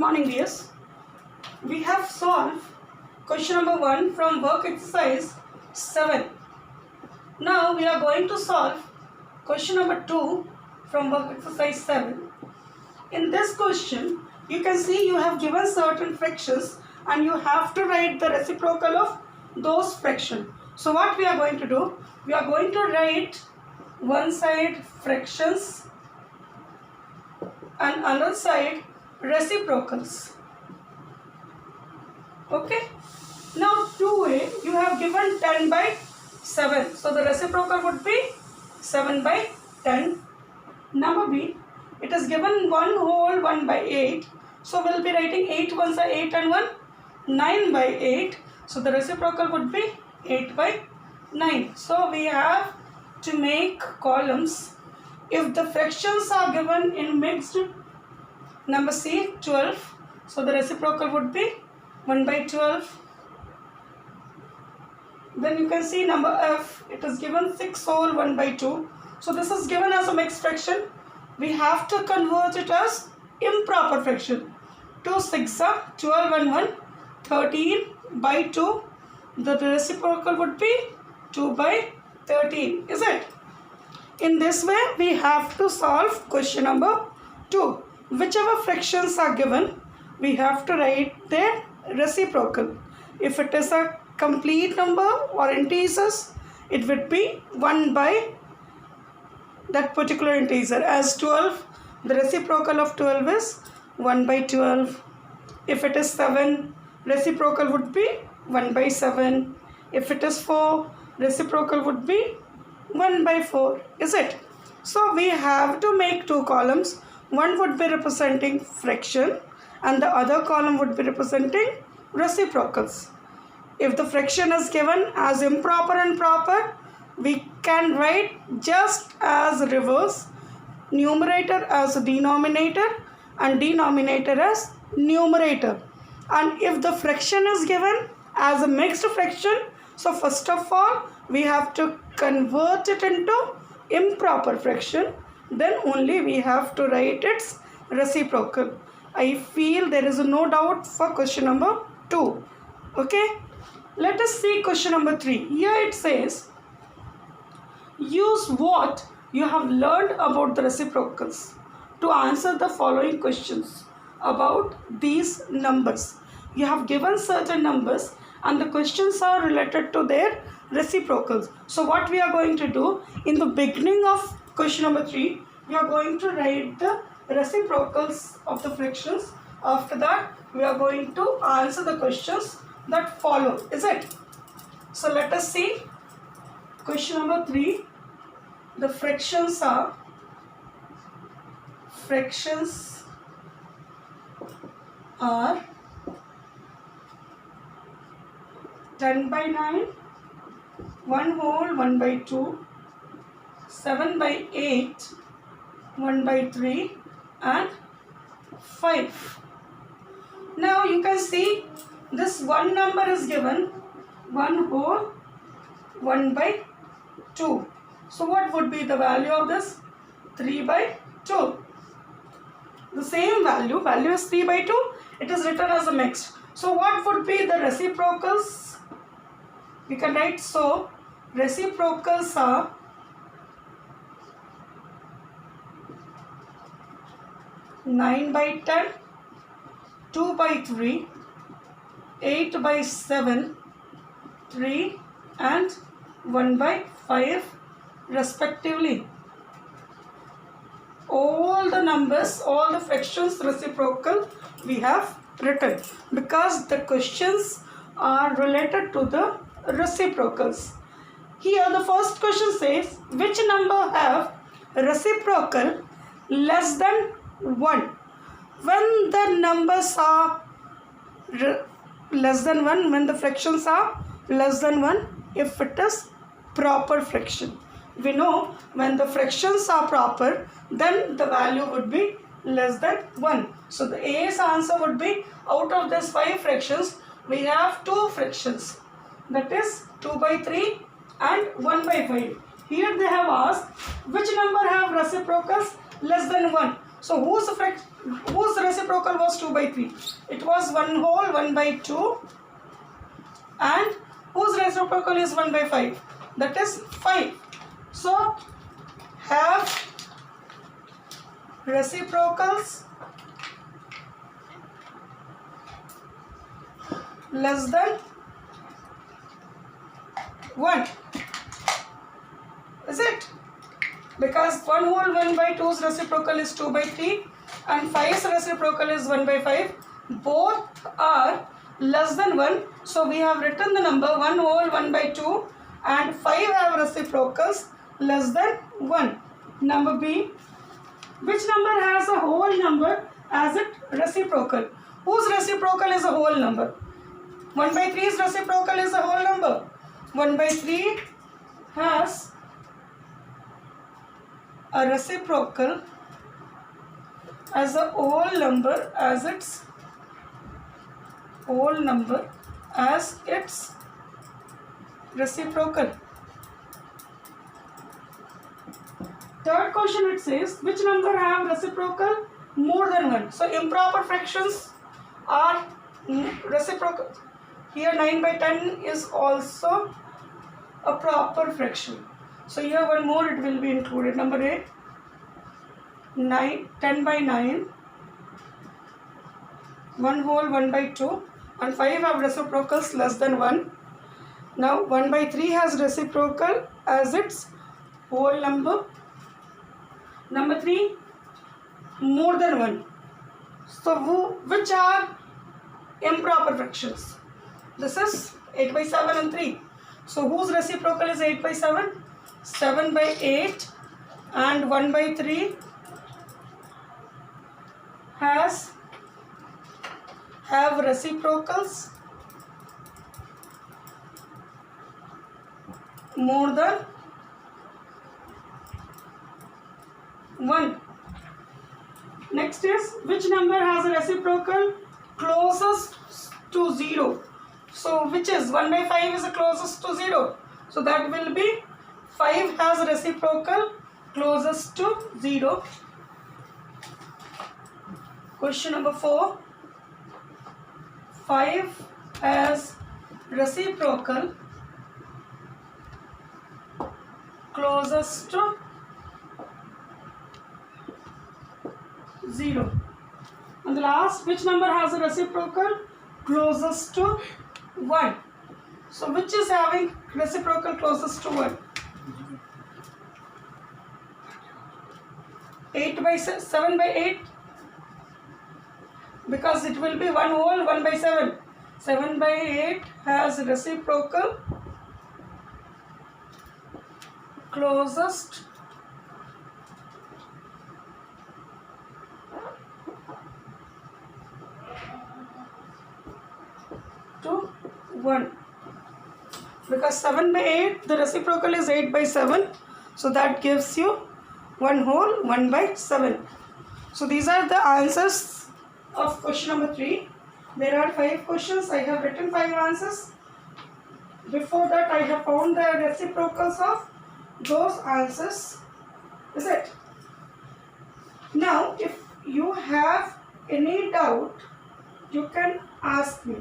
morning, dears. We have solved question number 1 from work exercise 7. Now we are going to solve question number 2 from work exercise 7. In this question, you can see you have given certain fractions and you have to write the reciprocal of those fractions. So what we are going to do? We are going to write one side fractions and another side reciprocals. Okay. Now 2a, you have given 10 by 7. So the reciprocal would be 7 by 10. Number b, it is given 1 whole 1 by 8. So we will be writing 8 ones are 8 and 1 9 by 8. So the reciprocal would be 8 by 9. So we have to make columns. If the fractions are given in mixed, number c 12. So the reciprocal would be 1 by 12. Then you can see number f, it is given 6 whole 1 by 2. So this is given as a mixed fraction. We have to convert it as improper fraction. 2 6 are 12 and 1 13 by 2. The reciprocal would be 2 by 13, is it? In this way, we have to solve question number 2. Whichever fractions are given, we have to write their reciprocal. If it is a complete number or integers, it would be 1 by that particular integer. As 12, the reciprocal of 12 is 1 by 12. If it is 7, reciprocal would be 1 by 7. If it is 4, reciprocal would be 1 by 4, is it? So we have to make two columns. One would be representing fraction and the other column would be representing reciprocals. If the fraction is given as improper and proper, we can write just as reverse, numerator as denominator and denominator as numerator. And if the fraction is given as a mixed fraction, so first of all we have to convert it into improper fraction, then only we have to write its reciprocal. I feel there is no doubt for question number 2. Okay, let us see question number 3. Here it says, use what you have learned about the reciprocals to answer the following questions about these numbers. You have given certain numbers and the questions are related to their reciprocals. So what we are going to do, in the beginning of question number 3, we are going to write the reciprocals of the fractions. After that, we are going to answer the questions that follow, is it? So let us see question number 3. The fractions are 10 by 9, 1 whole 1 by 2, 7 by 8, 1 by 3 and 5. Now you can see this one number is given 1 whole 1 by 2. So what would be the value of this? 3 by 2. The same value is 3 by 2. It is written as a mixed. So what would be the reciprocals? We can write, so reciprocals are 9 by 10, 2 by 3, 8 by 7, 3 and 1 by 5 respectively. All the numbers, all the fractions reciprocal we have written because the questions are related to the reciprocals. Here the first question says, which number have reciprocal less than 1? When the numbers are less than 1, when the fractions are less than 1, if it is proper fraction. We know when the fractions are proper, then the value would be less than 1. So the A's answer would be, out of these 5 fractions, we have 2 fractions. That is 2 by 3 and 1 by 5. Here they have asked, which number have reciprocals less than 1? So whose reciprocal was 2 by 3? It was 1 whole 1 by 2. And whose reciprocal is 1 by 5? That is 5. So have reciprocals less than 1. Is it? Because 1 whole 1 by 2's reciprocal is 2 by 3 and 5's reciprocal is 1 by 5. Both are less than 1. So we have written the number 1 whole 1 by 2 and 5 have reciprocals less than 1. Number B. Which number has a whole number as its reciprocal? Whose reciprocal is a whole number? 1 by 3's reciprocal is a whole number. 1 by 3 has a reciprocal as a whole number as its reciprocal. Third question, it says which number have reciprocal more than 1? So improper fractions are reciprocal. Here 9 by 10 is also a proper fraction. So here one more it will be included. Number 8, 10 by 9, 1 whole 1 by 2 and 5 have reciprocals less than 1. Now 1 by 3 has reciprocal as its whole number. Number 3, more than 1. So which are improper fractions? This is 8 by 7 and 3. So whose reciprocal is 8 by 7? 7 by 8 and 1 by 3 have reciprocals more than 1. Next is which number has a reciprocal closest to 0? So which is 1 by 5 is the closest to 0. So that will be 5 has a reciprocal closest to 0. Question number 4. 5 has reciprocal closest to 0. And the last, which number has a reciprocal closest to 1? So which is having reciprocal closest to 1? 7 by 8, because it will be 1 whole 1 by 7. 7 by 8 has reciprocal closest to 1. Because 7 by 8, the reciprocal is 8 by 7. So that gives you 1 whole 1 by 7. So these are the answers of question number 3. There are 5 questions. I have written 5 answers. Before that, I have found the reciprocals of those answers. Is it? Now, if you have any doubt, you can ask me.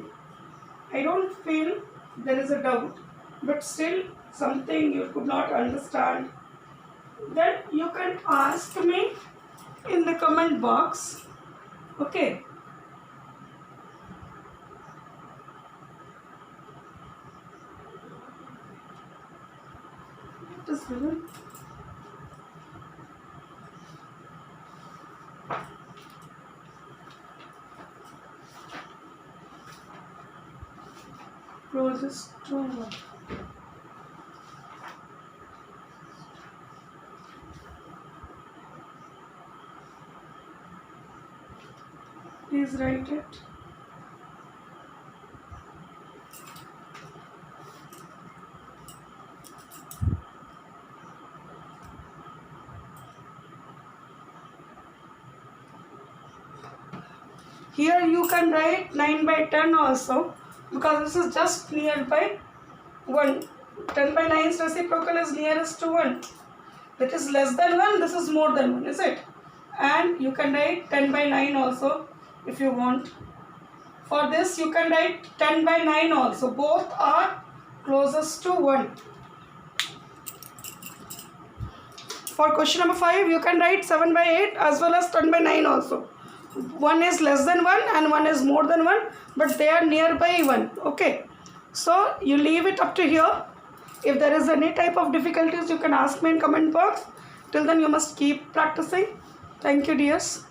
I don't feel there is a doubt, but still something you could not understand, then you can ask me in the comment box. Okay. Just listen. Closest to 1. Please write it. Here you can write 9 by 10 also, because this is just nearby 1. 10 by 9's reciprocal is nearest to 1. That is less than 1, this is more than 1, is it? and you can write 10 by 9 also if you want. For this you can write 10 by 9 also, both are closest to 1. For question number 5 you can write 7 by 8 as well as 10 by 9 also. One is less than 1 and one is more than 1, but they are nearby 1. Okay, so you leave it up to here. If there is any type of difficulties you can ask me in comment box. Till then you must keep practicing. Thank you dears.